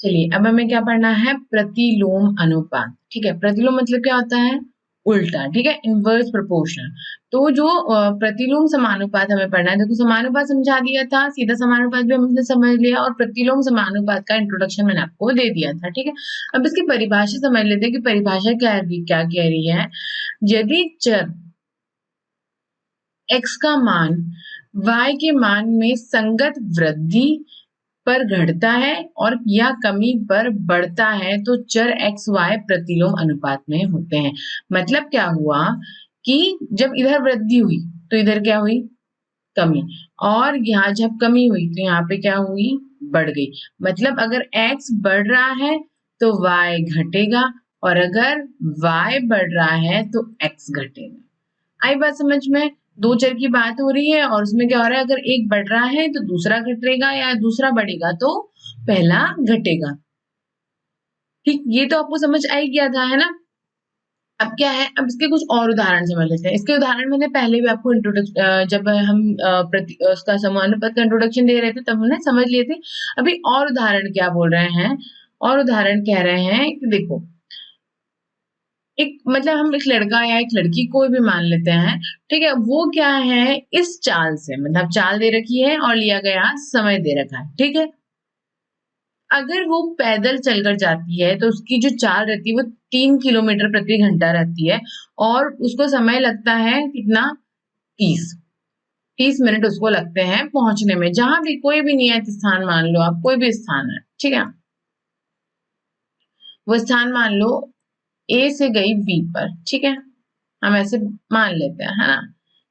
चलिए अब हमें क्या पढ़ना है, प्रतिलोम अनुपात। ठीक है, प्रतिलोम मतलब क्या होता है, उल्टा। ठीक है, इनवर्स प्रोपोर्शनल। तो जो प्रतिलोम समानुपात हमें पढ़ना है, देखो समानुपात समझा दिया था, सीधा समानुपात भी हमने समझ लिया, और प्रतिलोम समानुपात का इंट्रोडक्शन मैंने आपको दे दिया था। ठीक है, अब इसकी परिभाषा समझ लेते हैं कि परिभाषा क्या कह रही है। यदि चर x का मान y के मान में संगत वृद्धि पर घटता है और या कमी पर बढ़ता है तो चर एक्स वाई प्रतिलोम अनुपात में होते हैं। मतलब क्या हुआ कि जब इधर वृद्धि हुई तो इधर क्या हुई, कमी, और यहाँ जब कमी हुई तो यहाँ पे क्या हुई, बढ़ गई। मतलब अगर x बढ़ रहा है तो y घटेगा, और अगर y बढ़ रहा है तो x घटेगा। आई बात समझ में, दो चर की बात हो रही है और उसमें क्या हो रहा है, अगर एक बढ़ रहा है तो दूसरा घटेगा, या दूसरा बढ़ेगा तो पहला घटेगा। ठीक, ये तो आपको समझ आ ही गया था, है ना। अब क्या है, अब इसके कुछ और उदाहरण समझ लेते हैं। इसके उदाहरण मैंने पहले भी आपको इंट्रोडक्शन, जब हम उसका समानुपात का इंट्रोडक्शन दे रहे थे तब हमने समझ लिए थे। अभी और उदाहरण क्या बोल रहे हैं, और उदाहरण कह रहे हैं कि देखो, एक मतलब हम एक लड़का या एक लड़की कोई भी मान लेते हैं। ठीक है, वो क्या है, इस चाल से, मतलब चाल दे रखी है और लिया गया समय दे रखा है। ठीक है, अगर वो पैदल चलकर जाती है तो उसकी जो चाल रहती है वो 3 किलोमीटर प्रति घंटा रहती है, और उसको समय लगता है कितना, 30 मिनट उसको लगते हैं पहुंचने में, जहां भी कोई भी नियत स्थान मान लो आप, कोई भी स्थान है। ठीक है, वो स्थान मान लो ए से गई बी पर। ठीक है, हम ऐसे मान लेते हैं, है ना,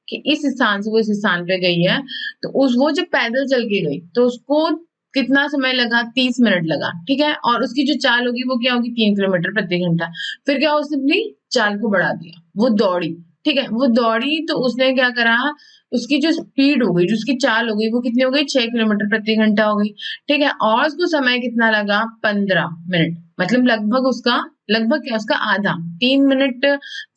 कि इस स्थान से वो इस स्थान पे गई है, तो उस वो जब पैदल चल के गई तो उसको कितना समय लगा, 30 मिनट लगा। ठीक है, और उसकी जो चाल होगी वो क्या होगी, 3 किलोमीटर प्रति घंटा। फिर क्या, उसने अपनी चाल को बढ़ा दिया, वो दौड़ी। ठीक है, वो दौड़ी तो उसने क्या करा, उसकी जो स्पीड हो गई, जो उसकी चाल हो गई, वो कितनी हो गई, 6 किलोमीटर प्रति घंटा हो गई। ठीक है, और उसको समय कितना लगा, 15 मिनट। मतलब लगभग उसका, लगभग क्या, उसका आधा, 3 मिनट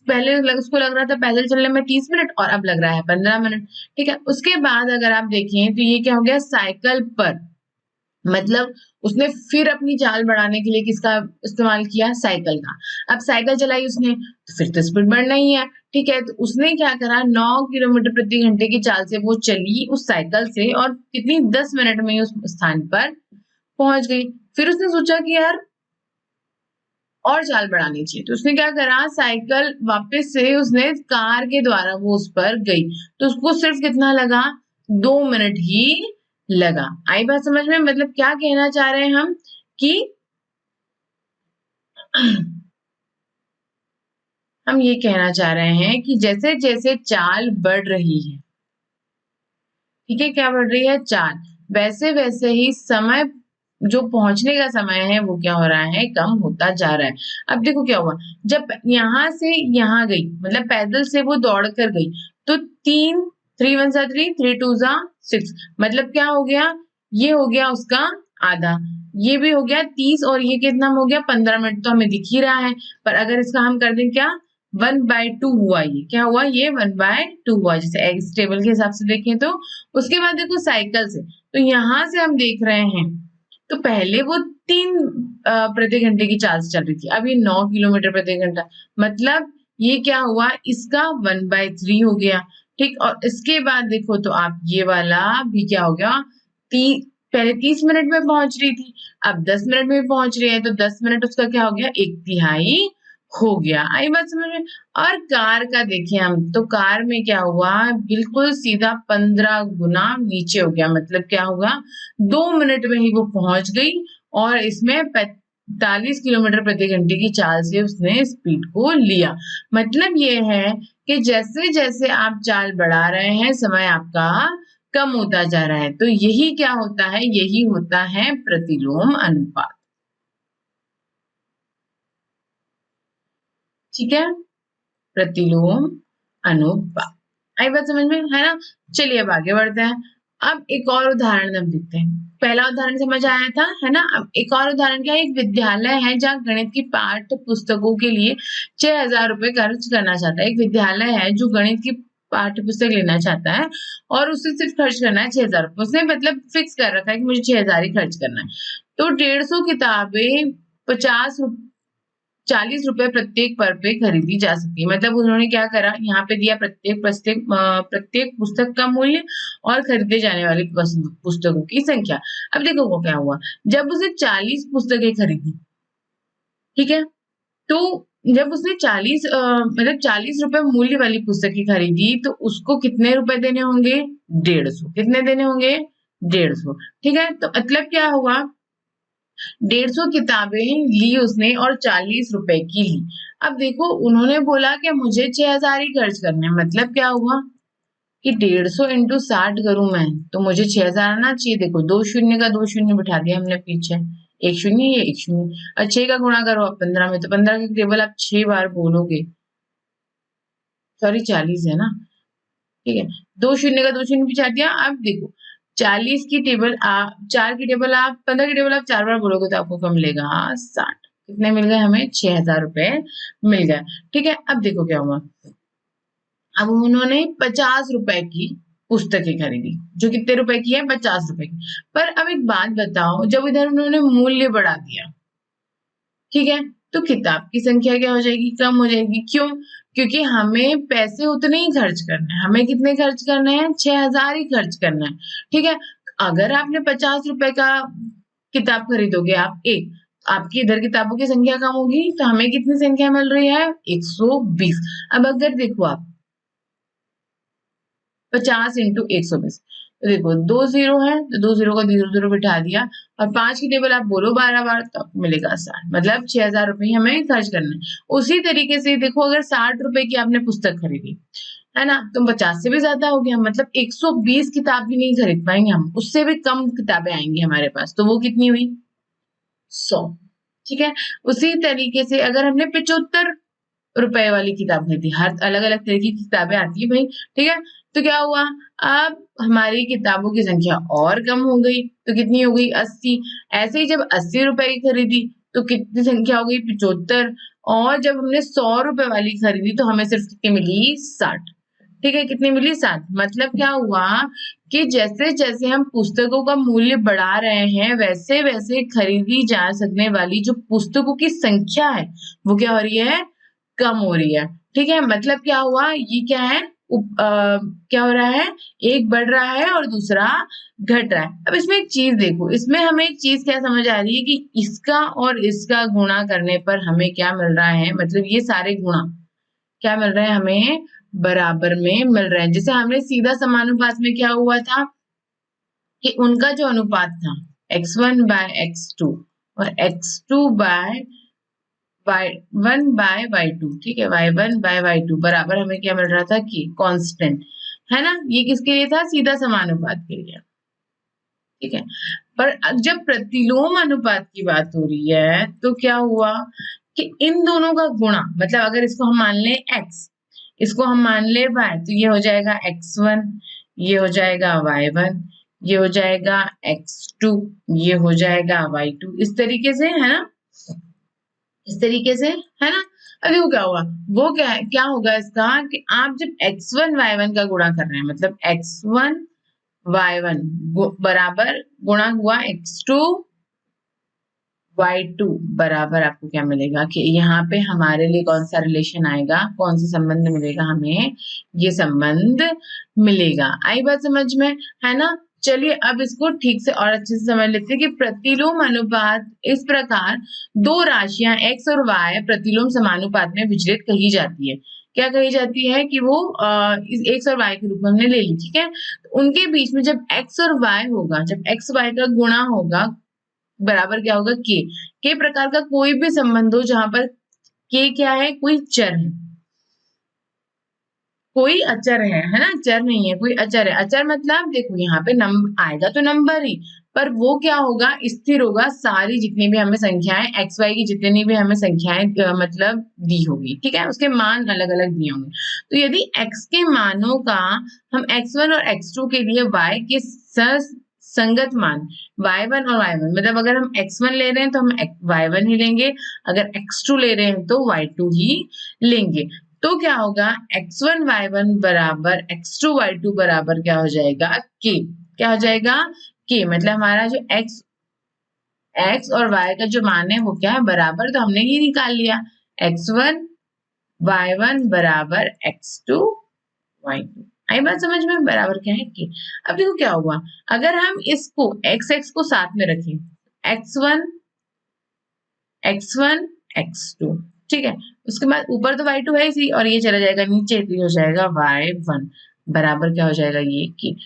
पहले उसको लग रहा था पैदल चलने में 30 मिनट, और अब लग रहा है 15 मिनट। ठीक है, उसके बाद अगर आप देखें तो ये क्या हो गया, साइकिल पर, मतलब उसने फिर अपनी चाल बढ़ाने के लिए किसका इस्तेमाल किया, साइकिल का। अब साइकिल चलाई उसने तो फिर तो स्पीड बढ़ना ही है। ठीक है, तो उसने क्या करा, 9 किलोमीटर प्रति घंटे की चाल से वो चली उस साइकिल से, और कितनी, 10 मिनट में ही उस स्थान पर पहुंच गई। फिर उसने सोचा कि यार और चाल बढ़ानी चाहिए, तो उसने क्या करा, साइकिल वापस से उसने कार के द्वारा वो उस पर गई, तो उसको सिर्फ कितना लगा, 2 मिनट ही लगा। आई बात समझ में, मतलब क्या कहना चाह रहे हैं हम कि हम ये कहना चाह रहे हैं कि जैसे जैसे चाल बढ़ रही है, ठीक है, क्या बढ़ रही है, चाल, वैसे वैसे ही समय, जो पहुंचने का समय है वो क्या हो रहा है, कम होता जा रहा है। अब देखो क्या हुआ, जब यहां से यहां गई, मतलब पैदल से वो दौड़ कर गई, तो 3 3 1 3 3 2 6, मतलब क्या हो गया, ये हो गया उसका आधा, ये भी हो गया 30, और ये कितना हो गया, 15 मिनट तो हमें दिख ही रहा है। पर अगर इसका हम कर दें क्या, 1/2 हुआ, ये क्या हुआ, ये 1/2 हुआ, जैसे इस टेबल के हिसाब से देखें तो। उसके बाद देखो साइकिल से, तो यहां से हम देख रहे हैं, तो पहले वो 3 प्रति घंटे की चाल से चल रही थी, अब ये 9 किलोमीटर प्रति घंटा, मतलब ये क्या हुआ, इसका 1/3 हो गया। ठीक, और इसके बाद देखो तो आप ये वाला भी क्या हो गया, पहले 30 मिनट में पहुंच रही थी, अब 10 मिनट में पहुंच रही है, तो 10 मिनट उसका क्या हो गया, 1/3 हो गया। आई बात समझ में। और कार का देखें हम, तो कार में क्या हुआ, बिल्कुल सीधा 15 गुना नीचे हो गया, मतलब क्या होगा, 2 मिनट में ही वो पहुंच गई, और इसमें 45 किलोमीटर प्रति घंटे की चाल से उसने स्पीड को लिया। मतलब ये है कि जैसे जैसे आप चाल बढ़ा रहे हैं, समय आपका कम होता जा रहा है। तो यही क्या होता है, यही होता है प्रतिलोम अनुपात। ठीक है, प्रतिलोम अनुपात, आई बात समझ में, है ना। चलिए अब आगे बढ़ते हैं। अब एक और उदाहरण हम देखते हैं। पहला उदाहरण समझ आया था, है ना। अब एक और उदाहरण क्या है, एक विद्यालय है जहाँ गणित की पाठ्य पुस्तकों के लिए 6,000 रुपए खर्च करना चाहता है। एक विद्यालय है जो गणित की पाठ्य पुस्तक लेना चाहता है, और उसे सिर्फ खर्च करना है 6,000 रुपए। उसने मतलब फिक्स कर रखा है कि मुझे 6,000 ही खर्च करना है। तो 150 किताबें 40 रुपए प्रत्येक पर खरीदी जा सकती है। मतलब उन्होंने क्या करा, यहाँ पे दिया प्रत्येक पुस्तक का मूल्य और खरीदे जाने वाली पुस्तकों की संख्या। अब देखो वो क्या हुआ, जब उसने 40 पुस्तकें खरीदी, ठीक है, तो जब उसने 40 रुपए मूल्य वाली पुस्तकें खरीदी तो उसको कितने रुपए देने होंगे, 150। कितने देने होंगे, 150। ठीक है, तो मतलब क्या हुआ, 150 किताबें ली उसने और 40 रुपए की ली। अब देखो उन्होंने बोला कि मुझे 6,000 ही खर्च करने, मतलब क्या हुआ कि 150 इंटू 60 करूं मैं तो मुझे 6,000 आना चाहिए। देखो 2 शून्य का 2 शून्य बिठा दिया हमने पीछे, एक शून्य, ये एक शून्य, और 6 का गुणा करो आप 15 में, तो 15 की टेबल आप 6 बार बोलोगे, सॉरी 40 है ना, ठीक है, 2 शून्य का 2 शून्य बिठा दिया। अब देखो 40 की टेबल आप 4 की टेबल आप 15 की टेबल आप 4 बार बोलोगे तो आपको कम मिलेगा 60। कितने मिल गए हमें, 6,000 रुपए मिल गए। ठीक है, अब देखो क्या हुआ, अब उन्होंने 50 रुपए की पुस्तकें खरीदी, जो कितने रुपए की है, 50 रुपए की। पर अब एक बात बताओ, जब इधर उन्होंने मूल्य बढ़ा दिया, ठीक है, तो किताब की संख्या क्या हो जाएगी, कम हो जाएगी। क्यों, क्योंकि हमें पैसे उतने ही खर्च करने हैं। हमें कितने खर्च करने हैं, 6,000 ही खर्च करना है। ठीक है, अगर आपने 50 रुपए का किताब खरीदोगे आप एक, आपकी इधर किताबों की संख्या कम होगी, तो हमें कितनी संख्या मिल रही है, 120। अब अगर देखो आप 50 इंटू 120, तो देखो 2 जीरो है तो 2 जीरो का 0 बिठा दिया, और 5 की टेबल आप बोलो 12 बार तो आपको मिलेगा 60। मतलब 6,000 रुपए हमें खर्च करना है। उसी तरीके से देखो, अगर 60 रुपए की आपने पुस्तक खरीदी है ना, तो 50 से भी ज्यादा हो गया, मतलब 120 किताब भी नहीं खरीद पाएंगे हम, उससे भी कम किताबें आएंगी हमारे पास, तो वो कितनी हुई, 100। ठीक है, उसी तरीके से अगर हमने 75 रुपए वाली किताब खरीदी, हर अलग अलग तरह की किताबें आती है भाई, ठीक है, तो क्या हुआ, अब हमारी किताबों की संख्या और कम हो गई, तो कितनी हो गई, 80। ऐसे ही जब 80 रुपए की खरीदी तो कितनी संख्या हो गई, 75। और जब हमने 100 रुपए वाली खरीदी तो हमें सिर्फ कितनी मिली, 60। ठीक है, कितनी मिली, 60। मतलब क्या हुआ कि जैसे जैसे हम पुस्तकों का मूल्य बढ़ा रहे हैं, वैसे वैसे खरीदी जा सकने वाली जो पुस्तकों की संख्या है वो क्या हो रही है, कम हो रही है। ठीक है, मतलब क्या हुआ, ये क्या है, क्या हो रहा है, एक बढ़ रहा है और दूसरा घट रहा है। अब इसमें एक चीज देखो, इसमें हमें एक चीज क्या समझ आ रही है कि इसका और इसका गुणा करने पर हमें क्या मिल रहा है, मतलब ये सारे गुणा क्या मिल रहे हैं, हमें बराबर में मिल रहे हैं। जैसे हमने सीधा समानुपात में क्या हुआ था कि उनका जो अनुपात था x1/x2 और x2 बाय y1/y2, ठीक है, y1/y2 बराबर हमें क्या मिल रहा था कि कांस्टेंट, है ना, ये किसके लिए था, सीधा समानुपात के लिए। ठीक है, पर जब प्रतिलोम अनुपात की बात हो रही है तो क्या हुआ कि इन दोनों का गुणा, मतलब अगर इसको हम मान ले x, इसको हम मान ले y, तो ये हो जाएगा x1, ये हो जाएगा y1, ये हो जाएगा x2, ये हो जाएगा y2, इस तरीके से, है ना, इस तरीके से, है ना। अभी वो क्या हुआ, वो क्या होगा इसका कि आप जब x1 y1 का गुणा कर रहे हैं, मतलब x1 y1 बराबर गुणा हुआ x2 y2 बराबर, आपको क्या मिलेगा कि यहाँ पे हमारे लिए कौन सा रिलेशन आएगा, कौन सा संबंध मिलेगा हमें, ये संबंध मिलेगा। आई बात समझ में, है ना। चलिए अब इसको ठीक से और अच्छे से समझ लेते हैं कि प्रतिलोम अनुपात इस प्रकार दो राशियां x और y प्रतिलोम समानुपात में विचलित कही जाती है। क्या कही जाती है कि वो x और y के रूप में हमने ले ली, ठीक है, तो उनके बीच में जब x और y होगा, जब x y का गुणा होगा बराबर क्या होगा, के प्रकार का कोई भी संबंध हो जहां पर के क्या है, कोई चर है, कोई अचर है ना, चर नहीं है, कोई अचर है। अचर मतलब देखो यहाँ पे नंबर आएगा तो नंबर ही, पर वो क्या होगा, स्थिर होगा। सारी जितनी भी हमें संख्याएं एक्स वाई की जितनी भी हमें संख्याएं मतलब दी होगी, ठीक है, उसके मान अलग अलग दिए होंगे। तो यदि x के मानों का हम x1 और x2 के लिए y के संगत मान y1 और y1, मतलब अगर हम x1 ले रहे हैं तो हम y1 ही लेंगे, अगर x2 ले रहे हैं तो y2 ही लेंगे। तो क्या होगा, x1 y1 बराबर x2 y2 बराबर क्या हो जाएगा, k। क्या हो जाएगा, k, मतलब हमारा जो x x और y का जो मान है वो क्या है, बराबर, तो हमने ये निकाल लिया x1 y1 बराबर x2 y2। आई बात समझ में, बराबर क्या है कि। अब देखो क्या हुआ, अगर हम इसको x को साथ में रखें, x1 x2, ठीक है, उसके बाद ऊपर तो y2 है इसी, और ये चला जाएगा नीचे, तो ये हो जाएगा y1 बराबर क्या हो जाएगा, ये कि।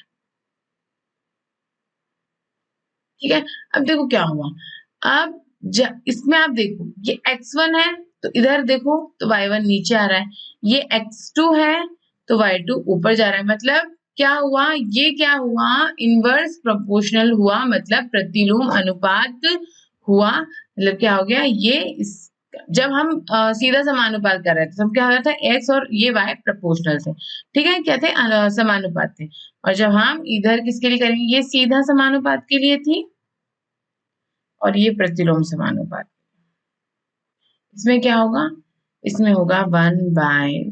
ठीक है, अब देखो क्या हुआ, अब इसमें आप देखो ये x1 है तो इधर देखो तो y1 नीचे आ रहा है, ये x2 है तो y2 ऊपर जा रहा है, मतलब क्या हुआ, ये क्या हुआ, इनवर्स प्रोपोर्शनल हुआ, मतलब प्रतिलोम अनुपात हुआ। मतलब क्या हो गया ये जब हम सीधा समानुपात कर रहे थे तो क्या हो रहा था, x और ये y प्रोपोर्शनल थे, ठीक है, क्या थे, समानुपात थे। और जब हम इधर किसके लिए करेंगे, ये सीधा समानुपात के लिए थी, और ये प्रतिलोम समानुपात। इसमें क्या होगा, इसमें होगा 1/y,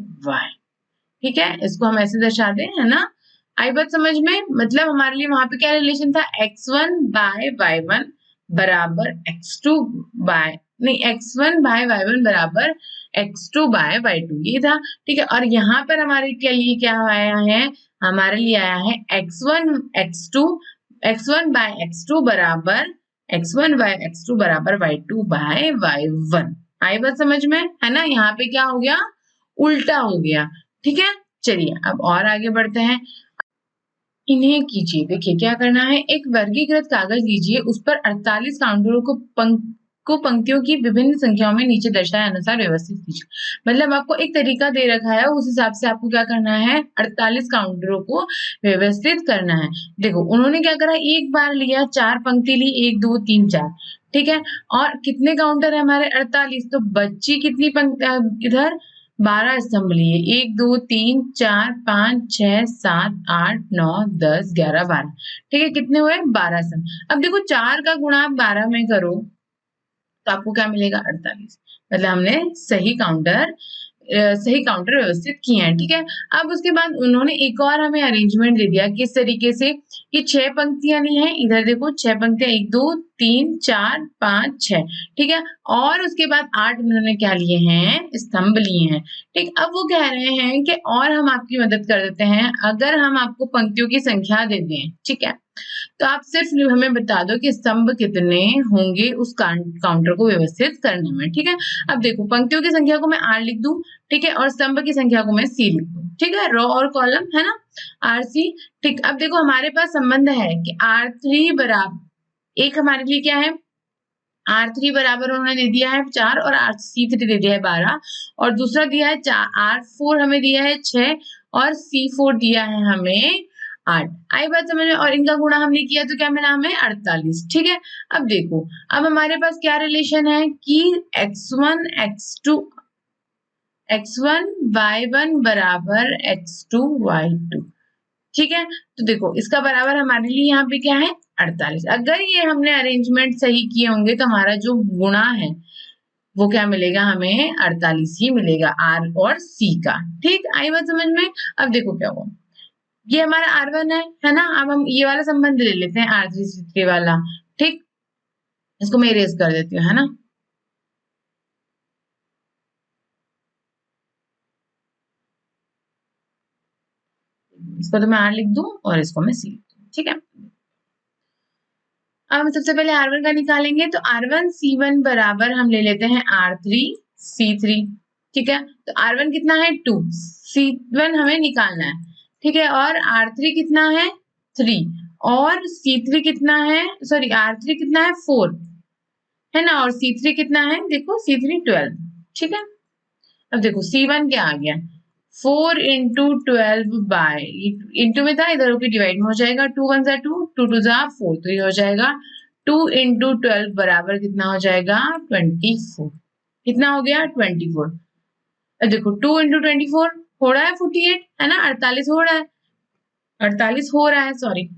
ठीक है, इसको हम ऐसे दर्शा दें, है ना। आई बात समझ में, मतलब हमारे लिए वहां पे क्या रिलेशन था, x1/y1 बराबर x2 बाय नहीं x1/y1 बराबर x2/y2, ये था, ठीक है। और यहाँ पर हमारे के लिए क्या आया है, हमारे लिए आया है x1/x2 बराबर x1/x2 बराबर y2/y1। आई बात समझ में, है ना, यहाँ पे क्या हो गया, उल्टा हो गया, ठीक है। चलिए अब और आगे बढ़ते हैं। इन्हें कीजिए, देखिए क्या करना है, एक वर्गीकृत कागज लीजिए, उस पर 48 काउंटरों को पंक्तियों की विभिन्न संख्याओं में नीचे दर्शाए अनुसार व्यवस्थित कीजिए। मतलब आपको एक तरीका दे रखा है, उस हिसाब से आपको क्या करना है, 48 काउंटरों को व्यवस्थित करना है। देखो उन्होंने क्या करा, एक बार लिया, 4 पंक्ति ली, 1 2 3 4, ठीक है, और कितने काउंटर है हमारे, 48, तो बच्ची कितनी पंक्ति इधर 12 स्तंभ लिए, 1 2 3 4 5 6 7 8 9 10 11 12, ठीक है, कितने हुए, 12 स्तंभ। अब देखो 4 का गुणा आप 12 में करो तो आपको क्या मिलेगा, 48, मतलब हमने सही काउंटर व्यवस्थित किए हैं, ठीक है। अब उसके बाद उन्होंने एक और हमें अरेंजमेंट दे दिया, किस तरीके से, कि 6 पंक्तियां ली हैं, इधर देखो 6 पंक्तियां, 1 2 3 4 5 6, ठीक है, और उसके बाद 8 उन्होंने क्या लिए हैं, स्तंभ लिए हैं, ठीक। अब वो कह रहे हैं कि और हम आपकी मदद कर देते हैं, अगर हम आपको पंक्तियों की संख्या दे दें, ठीक है, तो आप सिर्फ हमें बता दो कि स्तंभ कितने होंगे उस काउंटर को व्यवस्थित करने में, ठीक है। अब देखो पंक्तियों की संख्या को मैं R लिख दूं, ठीक है, और स्तंभ की संख्या को मैं C लिख दूं, ठीक है, रो और कॉलम, है ना, RC, ठीक। अब देखो हमारे पास संबंध है कि R3 बराबर, एक हमारे लिए क्या है, R3 बराबर उन्होंने दे दिया है 4 और C3 दे दिया है 12, और दूसरा दिया है R4 हमें दिया है 6 और C4 दिया है हमें 8। आई बात समझ में, और इनका गुणा हमने किया तो क्या मिला हमें, 48, ठीक है। अब देखो, अब हमारे पास क्या रिलेशन है कि x1 y1 बराबर x2 y2, ठीक है। तो देखो इसका बराबर हमारे लिए यहाँ पे क्या है, 48। अगर ये हमने अरेंजमेंट सही किए होंगे तो हमारा जो गुणा है वो क्या मिलेगा, हमें 48 ही मिलेगा, R और C का, ठीक। आई बात समझ में। अब देखो क्या हुआ, ये हमारा R1 है ना, अब हम ये वाला संबंध ले लेते हैं R3C3 वाला, ठीक, इसको मैं इरेज कर देती हूँ, है ना। इसको तो मैं R लिख दूं और इसको मैं C लिख दूं, ठीक है। अब हम सबसे पहले R1 का निकालेंगे, तो R1C1 बराबर हम ले लेते हैं R3C3, ठीक है, तो R1 कितना है 2, C1 हमें निकालना है, ठीक है, और R3 कितना है 3, और C3 कितना है, सॉरी R3 कितना है 4, है ना, और C3 कितना है, देखो C3 12, ठीक है। अब देखो C1 क्या आ गया, 4 इंटू 12 बाय, इंटू में था, इधर होकर डिवाइड में हो जाएगा, 2 1 जा 2, 2 2 जा 4, तो ये हो जाएगा 2 इंटू 12 बराबर कितना हो जाएगा, 24, कितना हो गया 24। अब देखो 2 इंटू 24 हो रहा है 48, है ना, 48 हो रहा है, 48 हो रहा है, सॉरी।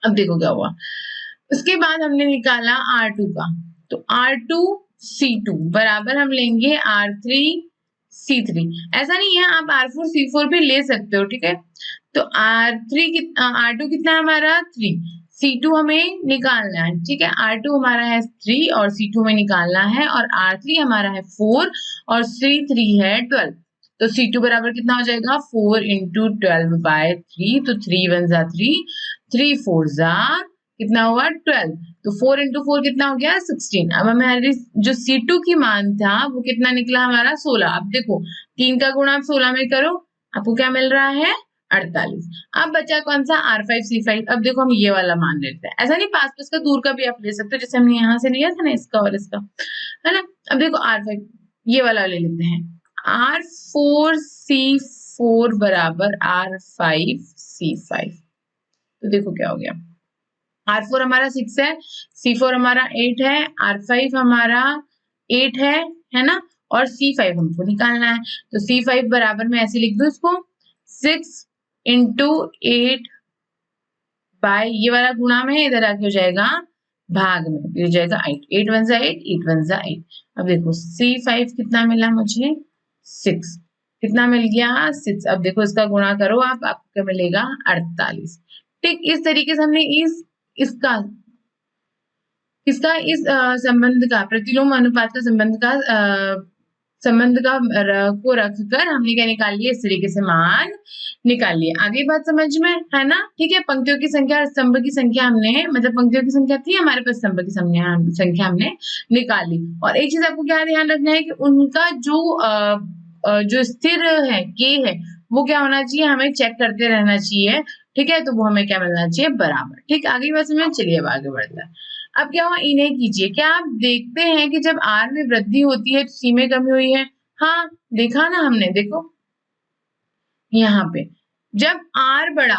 अब देखो क्या हुआ, उसके बाद हमने निकाला R2 का, तो R2C2 बराबर हम लेंगे R3C3, ऐसा नहीं है, आप R4C4 भी ले सकते हो, ठीक है। तो R2 कितना है हमारा 3, C2 हमें निकालना है, ठीक है। R2 हमारा है 3 और C2 हमें निकालना है, और R3 हमारा है 4 और C3 है 12। तो C2 बराबर कितना हो जाएगा 4 इंटू 12/3, तो 3 1 जा 3, 3 4 जा कितना हुआ 12, तो 4 इंटू 4 कितना हो गया 16। अब हमारी जो C2 की मान था वो कितना निकला हमारा 16। अब देखो 3 का गुणा आप 16 में करो, आपको क्या मिल रहा है 48। अब बचा कौन सा R5 C5। अब देखो हम ये वाला मान लेते हैं, ऐसा नहीं पास पास का दूर का भी आप ले सकते हो, जैसे हमने यहाँ से लिया था ना इसका और इसका, है ना। अब देखो R5 ये वाला ले लेते हैं, R4 C4 बराबर R5 C5। तो देखो क्या हो गया, R4 हमारा 6 है, C4 हमारा 8 है, R5 हमारा 8 है ना, और C5 हमको निकालना है। तो C5 बराबर में ऐसे लिख दो इसको, 6 इंटू 8 बाय ये वाला गुणा में इधर आके हो जाएगा भाग में, हो जाएगा 8, 8 1 जा 8, 8 1 जा 8। अब देखो C5 कितना मिला मुझे 6, कितना मिल गया 6। अब देखो इसका गुणा करो आप, आपको क्या मिलेगा 48। ठीक इस तरीके से हमने इसका इस संबंध का, प्रतिलोम अनुपात का संबंध का को रखकर हमने क्या निकाल लिया, इस तरीके से मान निकाल लिया। आगे बात समझ में है ना, ठीक है। पंक्तियों की संख्या और स्तंभ की संख्या हमने, मतलब पंक्तियों की संख्या थी हमारे पास, स्तंभ की संख्या हमने निकाल ली। और एक चीज आपको क्या ध्यान रखना है कि उनका जो स्थिर है के है वो क्या होना चाहिए, हमें चेक करते रहना चाहिए, ठीक है। तो वो हमें क्या मिलना चाहिए बराबर। ठीक आगे बात समझ, चलिए अब आगे बढ़ते हैं। अब क्या हुआ, इन्हें कीजिए। क्या आप देखते हैं कि जब R में वृद्धि होती है तो C में कमी हुई है? हाँ देखा ना हमने, देखो यहाँ पे जब R बढ़ा,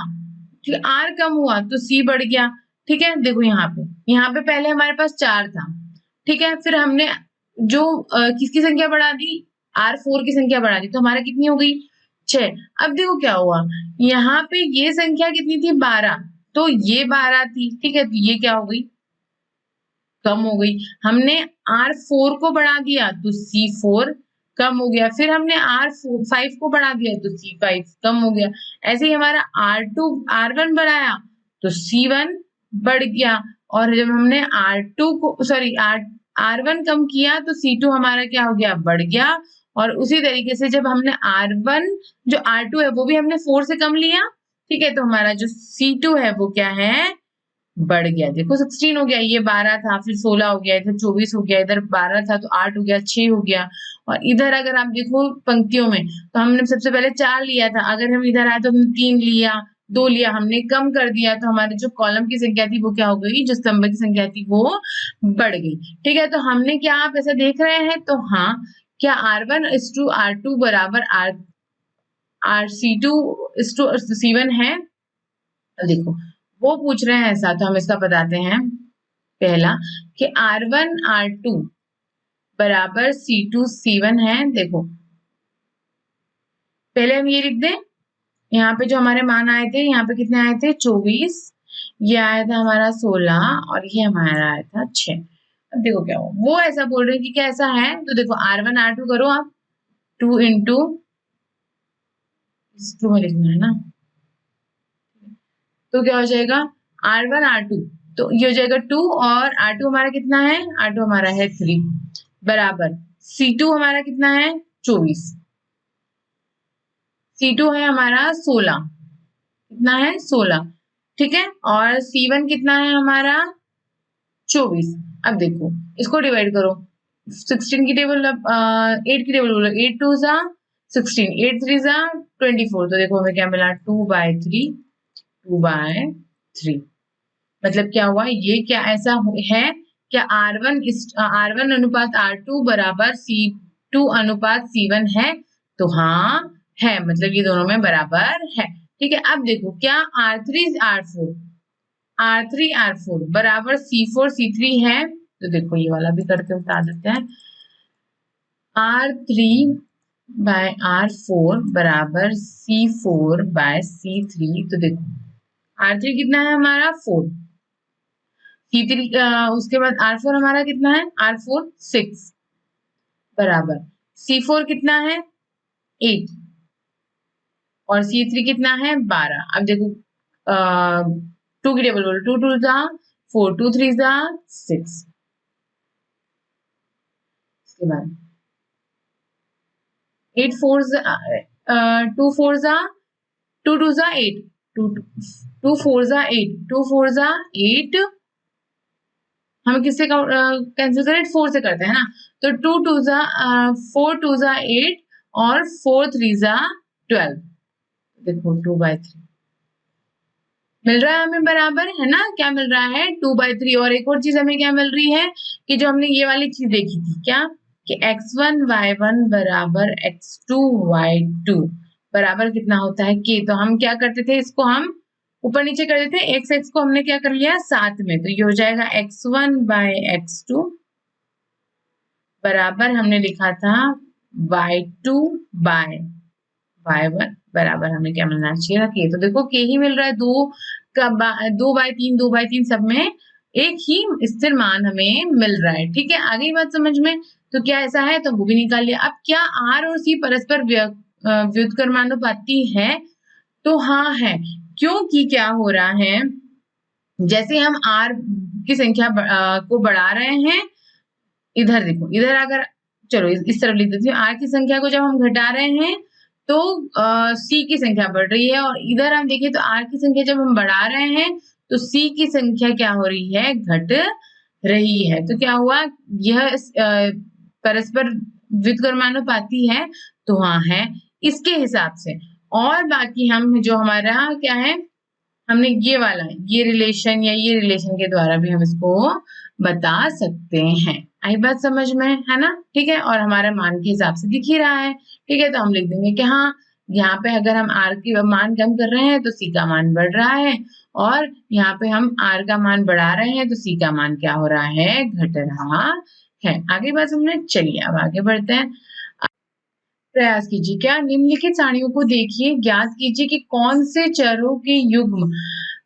ठीक R कम हुआ तो C बढ़ गया, ठीक है। देखो यहाँ पे पहले हमारे पास 4 था, ठीक है। फिर हमने जो किसकी संख्या बढ़ा दी, R4 की संख्या बढ़ा दी, तो हमारा कितनी हो गई 6। अब देखो क्या हुआ, यहाँ पे ये संख्या कितनी थी 12, तो ये 12 थी, ठीक है। तो ये क्या हो गई, कम हो गई। हमने R4 को बढ़ा दिया तो C4 कम हो गया, फिर हमने R5 को बढ़ा दिया तो C5 कम हो गया। ऐसे ही हमारा R1 बढ़ाया तो C1 बढ़ गया, और जब हमने R1 कम किया तो C2 हमारा क्या हो गया, बढ़ गया। और उसी तरीके से जब हमने R1 जो R2 है वो भी हमने 4 से कम लिया, ठीक है। तो हमारा जो C2 है वो क्या है, बढ़ गया। देखो 16 हो गया, ये 12 था, फिर 16 हो गया, इधर 24 हो गया, इधर 12 था तो 8 हो गया, 6 हो गया। और इधर अगर आप देखो पंक्तियों में तो हमने सबसे पहले 4 लिया था, अगर हम इधर आए तो हमने 3 लिया, 2 लिया, हमने कम कर दिया, तो हमारे जो कॉलम की संख्या थी वो क्या हो गई, जो स्तंभ की संख्या थी वो बढ़ गई, ठीक है। तो हमने क्या, आप ऐसा देख रहे हैं तो हाँ, क्या R1 is to R2 बराबर C2 is to C1 है? देखो वो पूछ रहे हैं ऐसा, तो हम इसका बताते हैं। पहला कि R1 R2 बराबर C2 C1 है। देखो पहले हम ये लिख दें, यहाँ पे जो हमारे मान आए थे, यहाँ पे कितने आए थे 24, ये आया था हमारा 16, और ये हमारा आया था 6। अब देखो क्या हो, वो ऐसा बोल रहे हैं कि क्या ऐसा है, तो देखो R1 R2 करो आप, 2 इंटू 2 में लिखना है ना, तो क्या हो जाएगा R1 R2, तो ये हो जाएगा 2, और R2 हमारा कितना है, R2 हमारा है 3 बराबर C2 हमारा कितना है 24, C2 है हमारा 16, कितना है 16, ठीक है। और C1 कितना है हमारा 24। अब देखो इसको डिवाइड करो, 16 की टेबल, 8 की टेबल बोलो, 8 2 जा 16, 8 3 जा 24, तो देखो हमें क्या मिला 2/3, 2/3। मतलब क्या हुआ, ये क्या ऐसा है, क्या R1 अनुपात R2 बराबर C2 अनुपात C1 है? तो हाँ है, मतलब ये दोनों में बराबर है, ठीक है। अब देखो क्या R3 R4 बराबर C4 C3 है? तो देखो ये वाला भी करके बता देते हैं, R3/R4 बराबर C4/C3। तो देखो R3 कितना है हमारा 4, C3 उसके बाद R4 हमारा कितना है, R4 6 बराबर C4 कितना है 8, और C3 कितना है 12। अब देखो 2 की टेबल बोलो, 2 2 जा 4, 2 3 जा 6। इसके बाद 8 4 2 4 जा 2 2 जा 8, 2 2 4 जा 8, 2 4 जा 8, हम किससे कैंसिल करें, 4 से करते हैं ना, तो 2 2 जा 4 2 जा 8 और 4 3 जा 12। देखो 2/3 मिल रहा है हमें बराबर, है ना, क्या मिल रहा है 2/3। और एक और चीज हमें क्या मिल रही है कि जो हमने ये वाली चीज देखी थी क्या, कि x1 y1 बराबर x2 y2 बराबर कितना होता है k। तो हम क्या करते थे, इसको हम ऊपर नीचे कर देते हैं, x को हमने क्या कर लिया साथ में, तो ये हो जाएगा x1 बाय x2 बराबर हमने लिखा था y2 बाय y1 बराबर हमें क्या मिलना चाहिए था k। तो देखो k ही मिल रहा है, 2/3 2/3 सब में एक ही स्थिर मान हमें मिल रहा है। ठीक है, आगे बात समझ में, तो क्या ऐसा है, तो वो भी निकाल लिया। अब क्या r और c परस्पर व्युत्क्रमानुपाती है, तो हाँ है, क्योंकि क्या हो रहा है, जैसे हम r की संख्या को बढ़ा रहे हैं, इधर देखो, इधर अगर चलो इस तरफ लिख देती हूँ, r की संख्या को जब हम घटा रहे हैं तो c की संख्या बढ़ रही है, और इधर हम देखें तो r की संख्या जब हम बढ़ा रहे हैं तो c की संख्या क्या हो रही है, घट रही है। तो क्या हुआ, यह परस्पर व्युत्क्रमानुपाती है, तो हाँ है इसके हिसाब से। और बाकी हम जो हमारा क्या है, हमने ये वाला ये रिलेशन या ये रिलेशन के द्वारा भी हम इसको बता सकते हैं। आई बात समझ में, है ना, ठीक है, और हमारा मान के हिसाब से दिख ही रहा है। ठीक है, तो हम लिख देंगे कि हाँ, यहाँ पे अगर हम r की मान कम कर रहे हैं तो c का मान बढ़ रहा है, और यहाँ पे हम r का मान बढ़ा रहे हैं तो c का मान क्या हो रहा है, घट रहा है। आगे बात समझे, चलिए अब आगे बढ़ते हैं। प्रयास कीजिए, क्या निम्नलिखित सारणियों को देखिए, ज्ञात कीजिए कि कौन से चरों के युग्म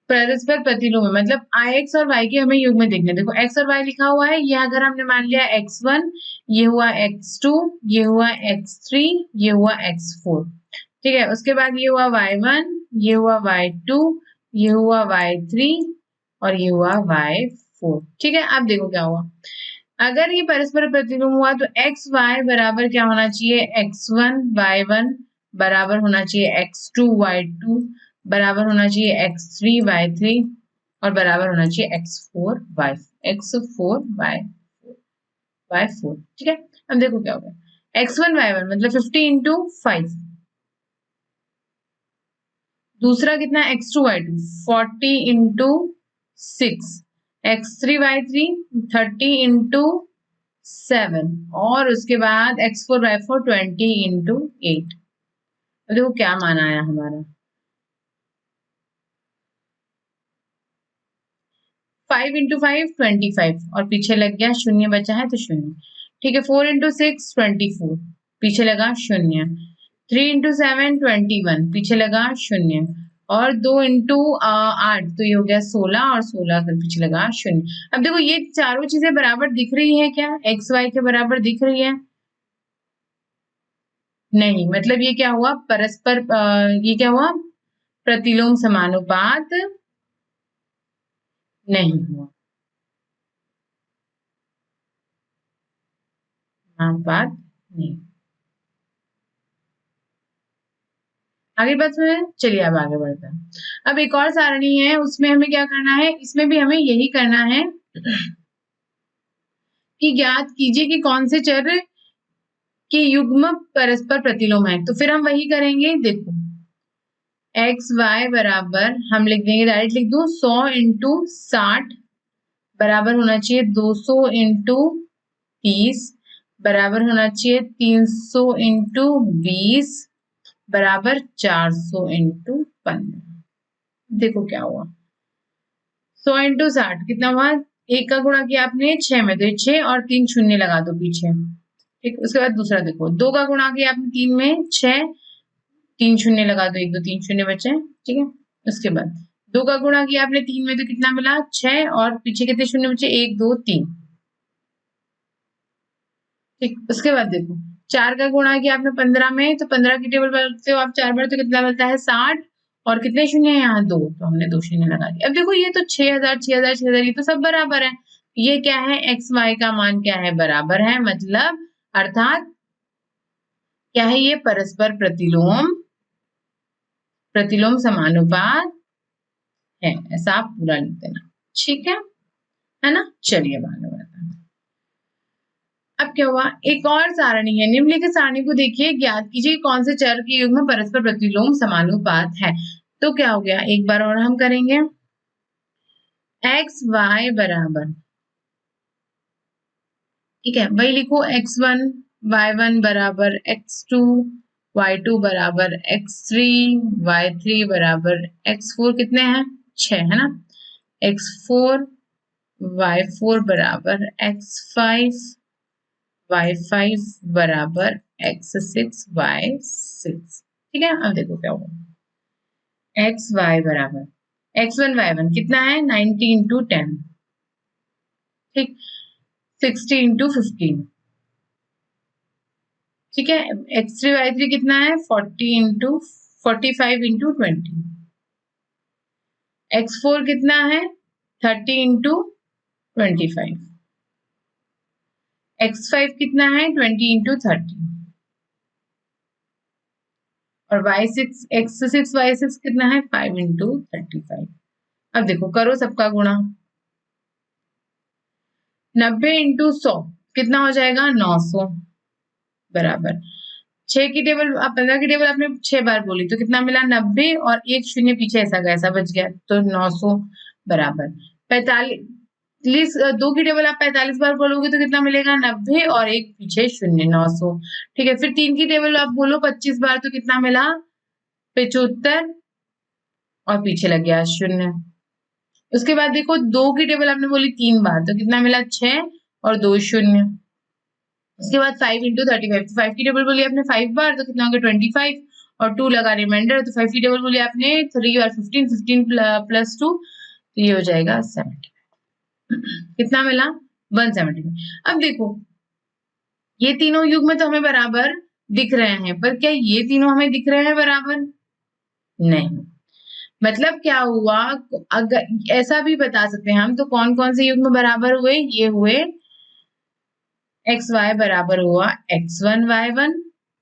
परस्पर प्रतिलोम है। मतलब x और y के हमें युग्म देखने, देखो x और y लिखा हुआ है, ये अगर हमने मान लिया x1, ये हुआ x2, ये हुआ x3, ये हुआ x4। ठीक है, उसके बाद ये हुआ y1, ये हुआ y2, ये हुआ y3 और ये हुआ y4। ठीक है, अब देखो क्या हुआ, अगर ये परस्पर प्रतिलोम हुआ तो एक्स वाई बराबर क्या होना चाहिए, x1 y1 बराबर होना चाहिए x2 y2 बराबर होना चाहिए x3 y3 और बराबर होना चाहिए x4 y4। ठीक है, अब देखो क्या होगा, x1 y1 मतलब 50 इंटू 5, दूसरा कितना x2 y2 40 into 6, x3 y3 30 into 7 और उसके बाद x4 y4 20 इंटू 8। देखो क्या मान आया हमारा, 5 इंटू 5 25 और पीछे लग गया शून्य, बचा है तो शून्य। ठीक है, 4 इंटू 6 24, पीछे लगा शून्य। 3 इंटू 7 21, पीछे लगा शून्य। और 2 इंटू 8 तो ये हो गया 16 और 16 फिर पीछे लगा शून्य। अब देखो ये चारों चीजें बराबर दिख रही है क्या, एक्स वाई के बराबर दिख रही है, नहीं, मतलब ये क्या हुआ, परस्पर ये क्या हुआ, प्रतिलोम समानुपात नहीं हुआ, समानुपात नहीं। आगे बात में, चलिए अब आगे बढ़ते हैं। अब एक और सारणी है, उसमें हमें क्या करना है, इसमें भी हमें यही करना है कि ज्ञात कीजिए कि कौन से चर के युग्म परस्पर प्रतिलोम है। तो फिर हम वही करेंगे, देखो एक्स वाई बराबर हम लिख देंगे, डायरेक्ट लिख दो 100 इंटू 60 बराबर होना चाहिए 200 इंटू 30 बराबर होना चाहिए 300 इंटू 20 बराबर 400 इंटू 15। देखो क्या हुआ, 100 इंटू 60 कितना हुआ, एक का गुणा किया आपने 6 में, तो 6 और 3 शून्य लगा दो पीछे। ठीक, उसके बाद दूसरा देखो, 2 का गुणा किया आपने 3 में 6, 3 शून्य लगा दो, 1 2 3 शून्य बचे। ठीक है, उसके बाद 2 का गुणा किया आपने 3 में, तो कितना मिला 6 और पीछे कितने शून्य बचे, 1 2 3। ठीक, उसके बाद देखो 4 का गुणा किया आपने 15 में, तो 15 की टेबल बनाते हो आप 4 बार, तो कितना मिलता है 60 और कितने शून्य है यहाँ 2, तो हमने 2 शून्य लगा दिया। अब देखो ये तो 6000 6000 6000 ये तो सब बराबर है, ये क्या है एक्स वाई का मान क्या है बराबर है, मतलब अर्थात क्या है ये परस्पर प्रतिलोम समानुपात है, ऐसा आप पूरा लिख देना। ठीक है ना। चलिए अब आगे बढ़ते हैं। अब क्या हुआ, एक और सारणी है, निम्नलिखित सारणी को देखिए, ज्ञात कीजिए कौन से चर के युग्म में परस्पर प्रतिलोम समानुपात है। तो क्या हो गया, एक बार और हम करेंगे, एक्स वाई बराबर, ठीक है वही लिखो, x1 y1 बराबर x2 y2 बराबर x3 y3 बराबर x4 कितने हैं 6 है ना, x4 y4 बराबर x5 y5 बराबर x6 y6। ठीक है, अब देखो क्या होगा, एक्स वाई बराबर x1 y1 कितना है 90 इंटू 10, ठीक 60 इंटू 15, ठीक है, x3 y3 कितना है 45 इंटू 20, x4 कितना है 30 इंटू 25, x5 कितना है 20 इंटू 30 और y6 x6 y6 कितना है 5 इंटू 35। अब देखो करो सबका गुणा, 90 इंटू 100 कितना हो जाएगा 900 बराबर 6 की टेबल, 15 की टेबल आपने 6 बार बोली तो कितना मिला 90 और एक शून्य पीछे ऐसा का ऐसा बच गया तो 900 बराबर 45, 2 की टेबल आप 45 बार बोलोगे तो कितना मिलेगा 90 और एक पीछे शून्य 900। ठीक है, फिर 3 की टेबल आप बोलो 25 बार तो कितना मिला 75 और पीछे लग गया शून्य। उसके बाद देखो 2 की टेबल आपने बोली 3 बार तो कितना मिला 6 और 2 शून्य। उसके बाद 5 इंटू 35, तो 5 की टेबल बोली आपने 5 बार तो कितना हो गया 25 और 2 लगा रिमाइंडर, तो 5 की टेबल बोली आपने 3 और 15 प्लस 2 तो ये हो जाएगा 70। कितना मिला 170। अब देखो ये तीनों युग्म तो हमें बराबर दिख रहे हैं, पर क्या ये तीनों हमें दिख रहे हैं बराबर, नहीं। मतलब क्या हुआ, अगर ऐसा भी बता सकते हैं हम, तो कौन कौन से युग्म बराबर हुए, ये हुए एक्स वाई बराबर हुआ x1 y1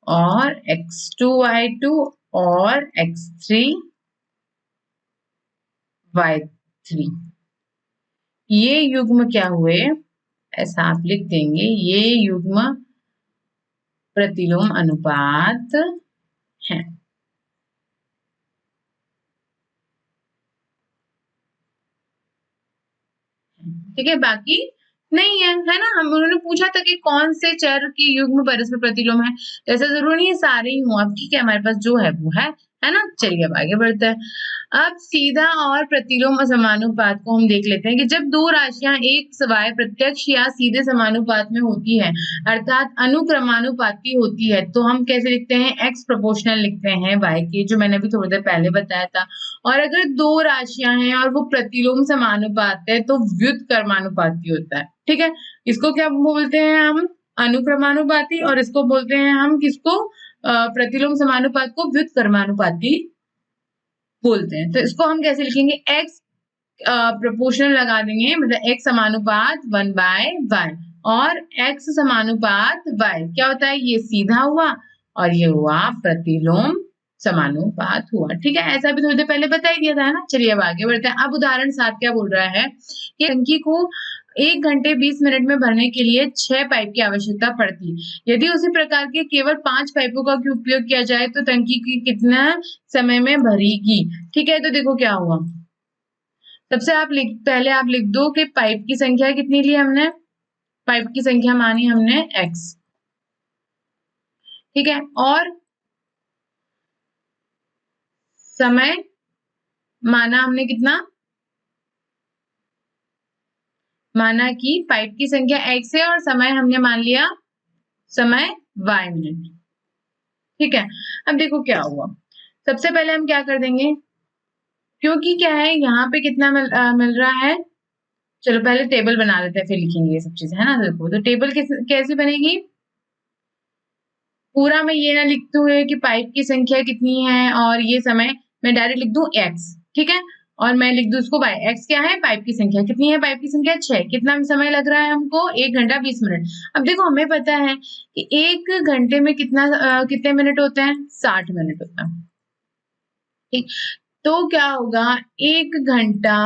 और x2 y2 और x3 y3, ये युग्म क्या हुए, ऐसा आप लिख देंगे, ये युग्म प्रतिलोम अनुपात है। ठीक है, बाकी नहीं है ना। हम उन्होंने पूछा था कि कौन से चर के युग्म परस्पर प्रतिलोम है, तो ऐसा जरूरी नहीं है सारे ही हों। अब ठीक है, हमारे पास जो है वो है ना। चलिए अब आगे बढ़ते हैं। अब सीधा और प्रतिलोम समानुपात को हम देख लेते हैं कि जब दो राशियां एक सवाय प्रत्यक्ष या सीधे समानुपात में होती है, अर्थात अनुक्रमानुपाती होती है, तो हम कैसे लिखते हैं, x प्रोपोर्शनल लिखते हैं y के, जो मैंने अभी थोड़ी देर पहले बताया था। और अगर दो राशियां हैं और वो प्रतिलोम समानुपात है तो व्युत्क्रमानुपाती होता है। ठीक है, इसको क्या बोलते हैं हम, अनुक्रमानुपाती, और इसको बोलते हैं हम किसको, प्रतिलोम समानुपात को व्युत्क्रमानुपाती बोलते हैं। तो इसको हम कैसे लिखेंगे, x प्रोपोर्शनल लगा देंगे, मतलब x समानुपात 1/y और x समानुपात y क्या होता है, ये सीधा हुआ और ये हुआ प्रतिलोम समानुपात हुआ। ठीक है, ऐसा भी थोड़ी देर पहले बता ही दिया था ना। चलिए अब आगे बढ़ते हैं। अब उदाहरण 7 क्या बोल रहा है कि टंकी को 1 घंटे 20 मिनट में भरने के लिए 6 पाइप की आवश्यकता पड़ती है। यदि उसी प्रकार के केवल 5 पाइपों का उपयोग किया जाए तो टंकी की कितना समय में भरेगी। ठीक है, तो देखो क्या हुआ, सबसे पहले आप लिख दो कि पाइप की संख्या कितनी ली हमने, पाइप की संख्या मानी हमने x। ठीक है, और समय माना हमने कितना, माना कि पाइप की संख्या x है और समय हमने मान लिया समय y मिनट। ठीक है, अब देखो क्या हुआ, सबसे पहले हम क्या कर देंगे, क्योंकि क्या है यहाँ पे कितना मिल रहा है, चलो पहले टेबल बना लेते हैं फिर लिखेंगे ये सब चीजें, है ना। देखो तो टेबल कैसे बनेगी, पूरा मैं ये ना लिखते हुए कि पाइप की संख्या कितनी है और ये समय, मैं डायरेक्ट लिख दूं x, ठीक है, और मैं लिख दूं इसको y। x क्या है? पाइप की संख्या। कितनी है पाइप की संख्या? 6। कितना समय लग रहा है हमको? 1 घंटा 20 मिनट। अब देखो हमें पता है कि 1 घंटे में कितने मिनट होते हैं? 60 मिनट होता है, ठीक। तो क्या होगा, 1 घंटा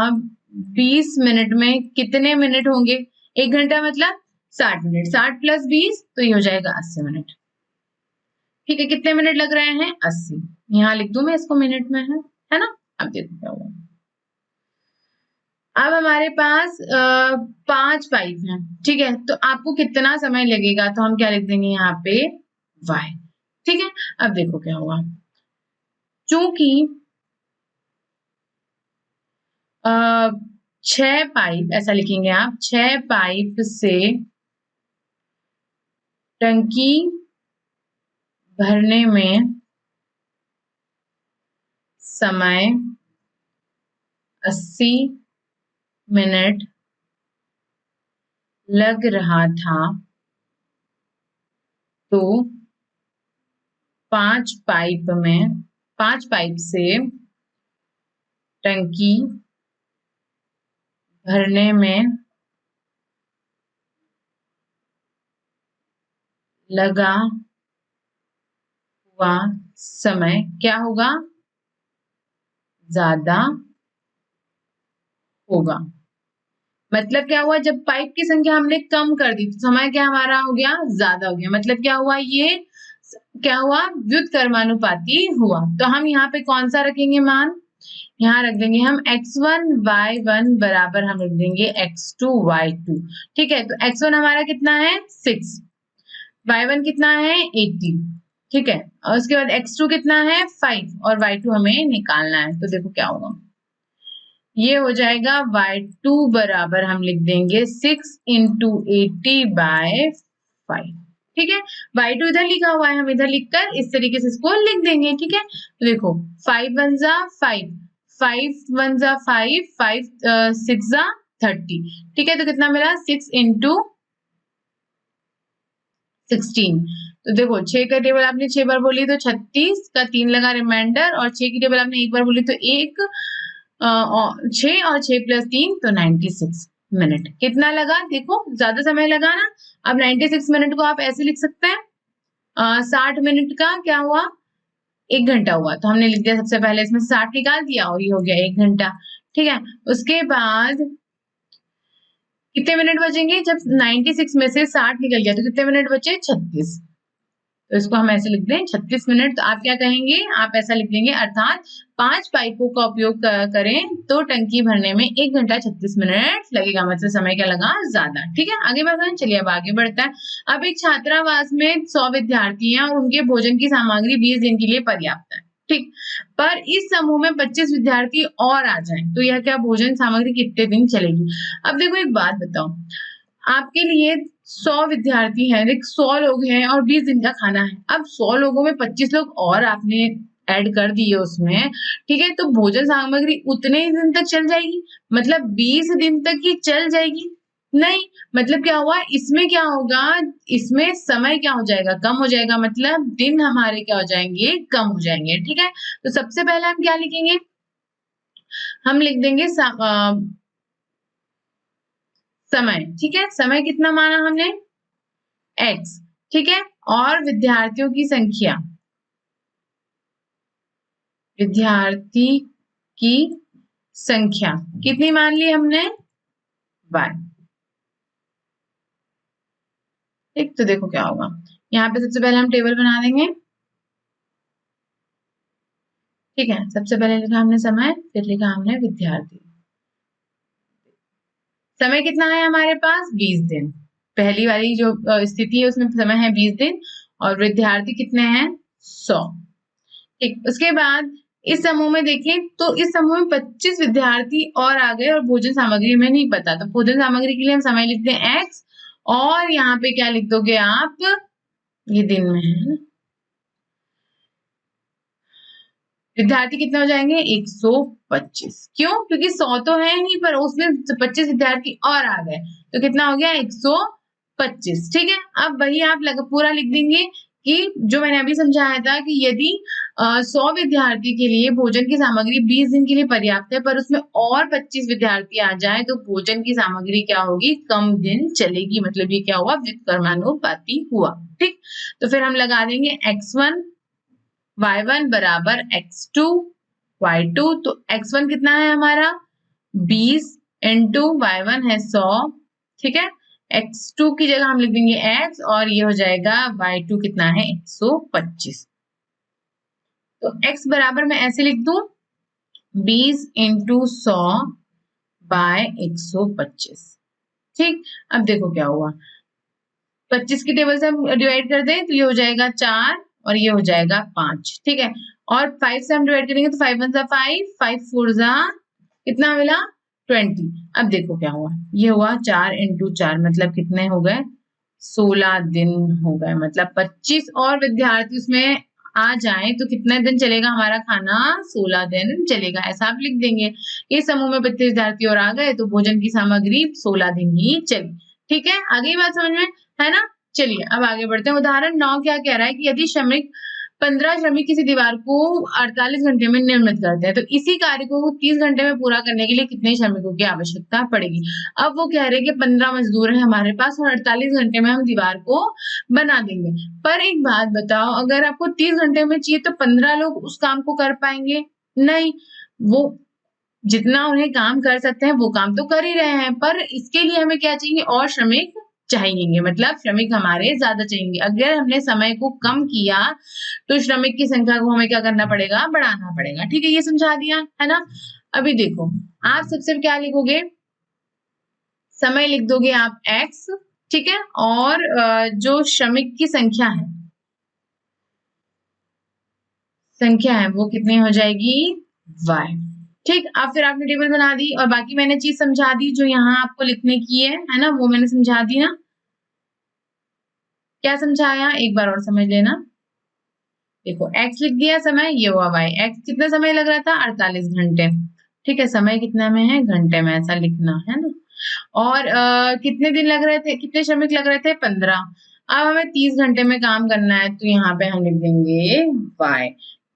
20 मिनट में कितने मिनट होंगे? 1 घंटा मतलब 60 मिनट, 60 प्लस 20 तो ये हो जाएगा 80 मिनट, ठीक है। कितने मिनट लग रहे हैं? 80। यहाँ लिख दूं मैं इसको मिनट में, है ना। अब देखो क्या हुआ। अब हमारे पास 5 पाइप हैं, ठीक है, तो आपको कितना समय लगेगा? तो हम क्या लिख देंगे यहाँ पे? y, ठीक है। अब देखो क्या हुआ, चूंकि 6 पाइप, ऐसा लिखेंगे आप, 6 पाइप से टंकी भरने में समय 80 मिनट लग रहा था, तो 5 पाइप से टंकी भरने में लगा हुआ समय क्या होगा? ज्यादा होगा। मतलब क्या हुआ, जब पाइप की संख्या हमने कम कर दी तो समय क्या हमारा हो गया? ज्यादा हो गया। मतलब क्या हुआ, ये क्या हुआ? व्युत्क्रमानुपाती हुआ। तो हम यहाँ पे कौन सा रखेंगे मान? यहाँ रख देंगे हम x1 y1 बराबर हम रख देंगे x2 y2, ठीक है। तो x1 हमारा कितना है? 6, y1 कितना है? 80, ठीक है, और उसके बाद x2 कितना है? 5, और y2 हमें निकालना है। तो देखो क्या होगा, ये हो जाएगा y2 बराबर हम लिख देंगे 6 इंटू 80/5, ठीक है। y2 इधर लिखा हुआ है, हम इधर लिखकर इस तरीके से इसको लिख देंगे, ठीक है। तो देखो 5 1 जा 5, 5 1 जा 5, 5 6 जा 30, ठीक है। तो कितना मिला? 6 इंटू 16। तो देखो 6 का टेबल आपने 6 बार बोली तो 36 का 3 लगा रिमाइंडर, और 6 की टेबल आपने 1 बार बोली तो 1, 6 और 6 प्लस 3 तो 96 मिनट। कितना लगा? देखो ज्यादा समय लगा ना। अब 96 मिनट को आप ऐसे लिख सकते हैं, 60 मिनट का क्या हुआ? 1 घंटा हुआ। तो हमने लिख दिया सबसे पहले इसमें 60 निकाल दिया और ये हो गया 1 घंटा, ठीक है। उसके बाद कितने मिनट बचेंगे? जब 96 में से 60 निकल गया तो कितने मिनट बचे? 36। तो इसको हम ऐसे लिख दें 36 मिनट। तो आप क्या कहेंगे? आप ऐसा लिख देंगे, अर्थात 5 पाइपों का उपयोग करें तो टंकी भरने में 1 घंटा 36 मिनट लगेगा। मतलब समय क्या लगा? ज्यादा, ठीक है। आगे बढ़ते हैं, चलिए अब आगे बढ़ता है। अब एक छात्रावास में 100 विद्यार्थी हैं और उनके भोजन की सामग्री 20 दिन के लिए पर्याप्त है, ठीक। पर इस समूह में 25 विद्यार्थी और आ जाएं तो यह क्या भोजन सामग्री कितने दिन चलेगी? अब देखो एक बात बताओ, आपके लिए 100 विद्यार्थी हैं, 100 लोग हैं और 20 दिन का खाना है। अब 100 लोगों में 25 लोग और आपने ऐड कर दिए उसमें, ठीक है, तो भोजन सामग्री उतने ही दिन तक चल जाएगी? मतलब 20 दिन तक ही चल जाएगी? नहीं। मतलब क्या हुआ, इसमें क्या होगा, इसमें समय क्या हो जाएगा? कम हो जाएगा। मतलब दिन हमारे क्या हो जाएंगे? कम हो जाएंगे, ठीक है। तो सबसे पहले हम क्या लिखेंगे? हम लिख देंगे समय, ठीक है। समय कितना माना हमने? x, ठीक है। और विद्यार्थियों की संख्या, विद्यार्थी की संख्या कितनी मान ली हमने? y, ठीक। तो देखो क्या होगा, यहाँ पे सबसे पहले हम टेबल बना देंगे, ठीक है। सबसे पहले लिखा हमने समय, फिर लिखा हमने विद्यार्थी। समय कितना है हमारे पास? 20 दिन। पहली वाली जो स्थिति है उसमें समय है 20 दिन, और विद्यार्थी कितने हैं? 100, ठीक। उसके बाद इस समूह में देखें तो इस समूह में 25 विद्यार्थी और आ गए और भोजन सामग्री में नहीं पता, तो भोजन सामग्री के लिए हम समय लिखते हैं x, और यहाँ पे क्या लिख दोगे आप? ये दिन में है। विद्यार्थी कितने हो जाएंगे? 125। क्यों? क्योंकि 100 तो है ही, पर उसमें 25 विद्यार्थी और आ गए तो कितना हो गया? 125, ठीक है। अब वही आप पूरा लिख देंगे कि जो मैंने अभी समझाया था कि यदि 100 विद्यार्थी के लिए भोजन की सामग्री 20 दिन के लिए पर्याप्त है, पर उसमें और 25 विद्यार्थी आ जाए तो भोजन की सामग्री क्या होगी, कम दिन चलेगी। मतलब ये क्या हुआ, व्युत्क्रमानुपाती हुआ। ठीक, तो फिर हम लगा देंगे x1 y1 बराबर x2 y2। तो x1 कितना है हमारा 20 इंटू y1 है 100। ठीक है, x2 की जगह हम लिख देंगे x और ये हो जाएगा y2 कितना है 125। तो x बराबर मैं ऐसे लिख दूं 20 इंटू 100 बाय 125। ठीक, अब देखो क्या हुआ, 25 की टेबल से हम डिवाइड कर दें तो ये हो जाएगा 4 और ये हो जाएगा 5। ठीक है, और 5 से हम डिवाइड करेंगे तो 5 1 5, 5 4 कितना मिला 20। अब देखो क्या हुआ, ये हुआ 4 इंटू 4 मतलब कितने हो गए 16 दिन हो गए। मतलब 25 और विद्यार्थी उसमें आ जाए तो कितने दिन चलेगा हमारा खाना, 16 दिन चलेगा। ऐसा आप लिख देंगे, इस समूह में 25 विद्यार्थी और आ गए तो भोजन की सामग्री 16 दिन ही चली। ठीक है, आगे बात समझ में है ना। चलिए अब आगे बढ़ते हैं। उदाहरण 9 क्या कह रहा है कि यदि 15 श्रमिक किसी दीवार को 48 घंटे में निर्मित करते हैं तो इसी कार्य को 30 घंटे में पूरा करने के लिए कितने श्रमिकों की आवश्यकता पड़ेगी। अब वो कह रहे हैं कि 15 मजदूर हैं हमारे पास और 48 घंटे में हम दीवार को बना देंगे। पर एक बात बताओ, अगर आपको 30 घंटे में चाहिए तो 15 लोग उस काम को कर पाएंगे? नहीं, वो जितना उन्हें काम कर सकते हैं वो काम तो कर ही रहे हैं, पर इसके लिए हमें क्या चाहिए, और श्रमिक चाहिए। मतलब श्रमिक हमारे ज्यादा चाहिए। अगर हमने समय को कम किया तो श्रमिक की संख्या को हमें क्या करना पड़ेगा, बढ़ाना पड़ेगा। ठीक है, ये समझा दिया है ना। अभी देखो, आप सबसे क्या लिखोगे, समय लिख दोगे आप x। ठीक है, और जो श्रमिक की संख्या है वो कितनी हो जाएगी y। ठीक, अब फिर आपने टेबल बना दी और बाकी मैंने चीज समझा दी जो यहाँ आपको लिखने की है ना, वो मैंने समझा दी ना। क्या समझाया, एक बार और समझ लेना। देखो x लिख दिया समय, ये हुआ y। x कितना समय लग रहा था 48 घंटे। ठीक है, समय कितना में है, घंटे में, ऐसा लिखना है ना। और कितने दिन लग रहे थे, कितने श्रमिक लग रहे थे 15। अब हमें 30 घंटे में काम करना है तो यहाँ पे हम लिख देंगे y।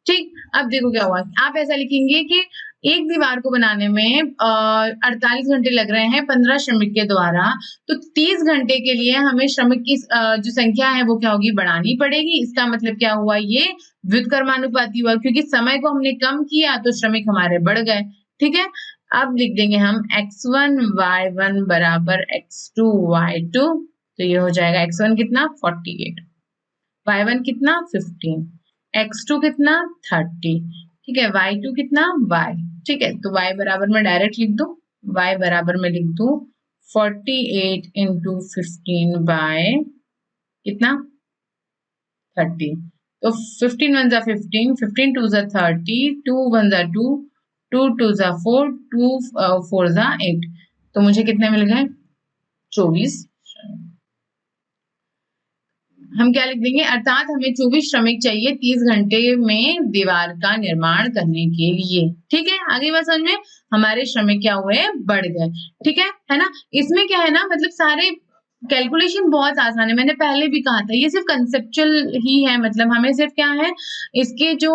ठीक, अब देखो क्या हुआ, आप ऐसा लिखेंगे कि एक दीवार को बनाने में 48 घंटे लग रहे हैं 15 श्रमिक के द्वारा, तो 30 घंटे के लिए हमें श्रमिक की जो संख्या है वो क्या होगी, बढ़ानी पड़ेगी। इसका मतलब क्या हुआ, ये व्युत्क्रमानुपाती हुआ, क्योंकि समय को हमने कम किया तो श्रमिक हमारे बढ़ गए। ठीक है, अब लिख देंगे हम x1 y1 बराबर x2 y2। तो ये हो जाएगा x1 कितना 48, y1 कितना 15, x2 कितना 30। ठीक है, y2 कितना y। ठीक है, तो y बराबर में डायरेक्ट लिख दूं, y बराबर में लिख दूं 48 इंटू 15 बाय कितना 30। तो 15 1 15, 15 2 30, 2 1 2, 2 2 4, 2 4 8। तो मुझे कितने मिल गए 24। हम क्या लिख देंगे, अर्थात हमें 24 श्रमिक चाहिए 30 घंटे में दीवार का निर्माण करने के लिए। ठीक है, आगे बात समझ में, हमारे श्रमिक क्या हुए, बढ़ गए। ठीक है ना। इसमें क्या है ना, मतलब सारे कैलकुलेशन बहुत आसान है, मैंने पहले भी कहा था, ये सिर्फ कंसेप्चुअल ही है। मतलब हमें सिर्फ क्या है, इसके जो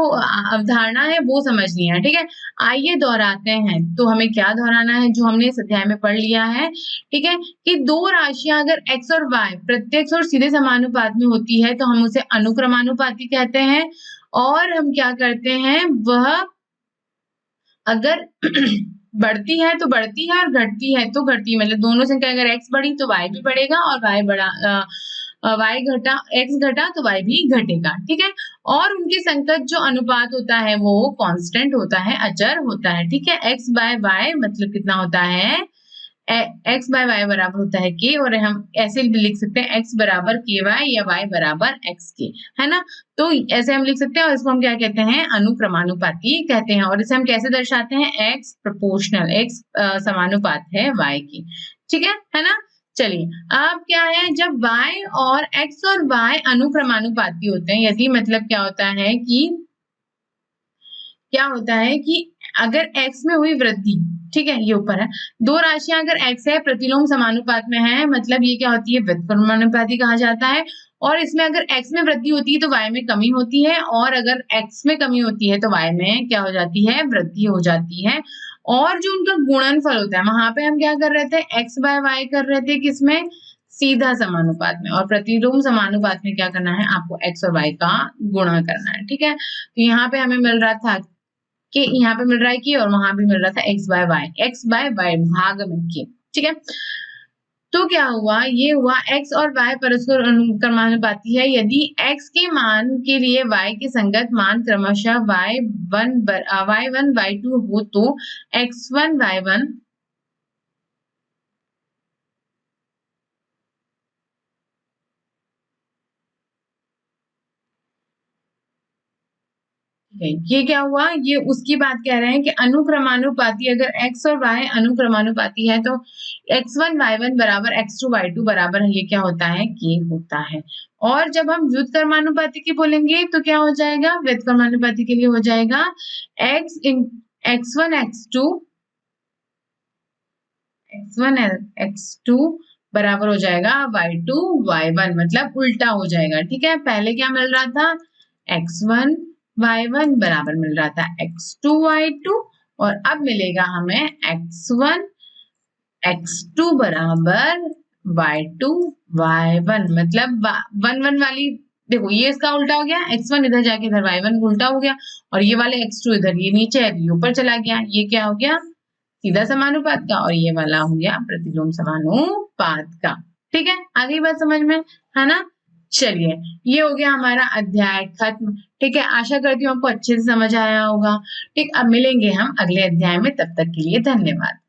अवधारणा है वो समझनी है। ठीक है, आइए दोहराते हैं। तो हमें क्या दोहराना है, जो हमने इस अध्याय में पढ़ लिया है। ठीक है, कि दो राशियां अगर x और y प्रत्यक्ष और सीधे समानुपात में होती है तो हम उसे अनुक्रमानुपाती कहते हैं। और हम क्या करते हैं, वह अगर बढ़ती है तो बढ़ती है और घटती है तो घटती है। मतलब दोनों संख्या अगर x बढ़ी तो y भी बढ़ेगा और y बढ़ा y घटा, x घटा तो y भी घटेगा। ठीक है, और उनके संगत जो अनुपात होता है वो कांस्टेंट होता है, अचर होता है। ठीक है, x बाय y मतलब कितना होता है, x बाय वाई बराबर होता है k, और हम ऐसे भी लिख सकते हैं x बराबर ky या y बराबर xk, है ना। तो ऐसे हम लिख सकते हैं और इसको हम क्या कहते हैं, अनुक्रमानुपाती कहते हैं। और इसे हम कैसे दर्शाते हैं, x प्रोपोर्शनल, x समानुपात है y की। ठीक है ना। चलिए, अब क्या है, जब y और x और y अनुक्रमानुपाती होते हैं, यदि मतलब क्या होता है कि क्या होता है कि अगर x में हुई वृद्धि, ठीक है, ये ऊपर है, दो राशियां अगर x है प्रतिलोम समानुपात में है, मतलब ये क्या होती है, व्युत्क्रमानुपाती कहा जाता है। और इसमें अगर x में वृद्धि होती है तो y में कमी होती है, और अगर x में कमी होती है तो y में क्या हो जाती है, वृद्धि हो जाती है। और जो उनका गुणनफल होता है, वहां पे हम क्या कर रहे थे, x बाय y कर रहे थे, किसमें, सीधा समानुपात में। और प्रतिलोम समानुपात में क्या करना है, आपको x और y का गुणा करना है, ठीक है। तो यहाँ पे हमें मिल रहा था कि यहाँ पे मिल रहा है कि, और वहां भी मिल रहा था x by Y, x by Y भाग में के, ठीक है। तो क्या हुआ, ये हुआ x और y परस्पर अनुक्रमानुपाती है यदि x के मान के लिए y के संगत मान क्रमशः y1 y2 हो तो x1 y1 ये क्या हुआ, ये उसकी बात कह रहे हैं कि अनुक्रमानुपाती, अगर x और y अनुक्रमानुपाती है तो x1 y1 बराबर x2 y2 बराबर ये क्या होता है, के होता है। और जब हम व्युत्क्रमानुपाती की बोलेंगे तो क्या हो जाएगा, व्युत्क्रमानुपाती के लिए हो जाएगा x1 x2 बराबर हो जाएगा y2 y1, मतलब उल्टा हो जाएगा, ठीक है। पहले क्या मिल रहा था, x1 y1 बराबर मिल रहा था x2 y2, और अब मिलेगा हमें x1 x2 बराबर y2 y1, मतलब 1 1 वाली, देखो ये इसका उल्टा हो गया, x1 इधर जाके इधर y1 उल्टा हो गया, और ये वाले x2 इधर, ये नीचे है, ये ऊपर चला गया, ये क्या हो गया, सीधा समानुपात का, और ये वाला हो गया प्रतिलोम समानुपात का, ठीक है। आगे बात समझ में, है ना। चलिए, ये हो गया हमारा अध्याय खत्म, ठीक है। आशा करती हूँ आपको अच्छे से समझ आया होगा, ठीक। अब मिलेंगे हम अगले अध्याय में, तब तक के लिए धन्यवाद।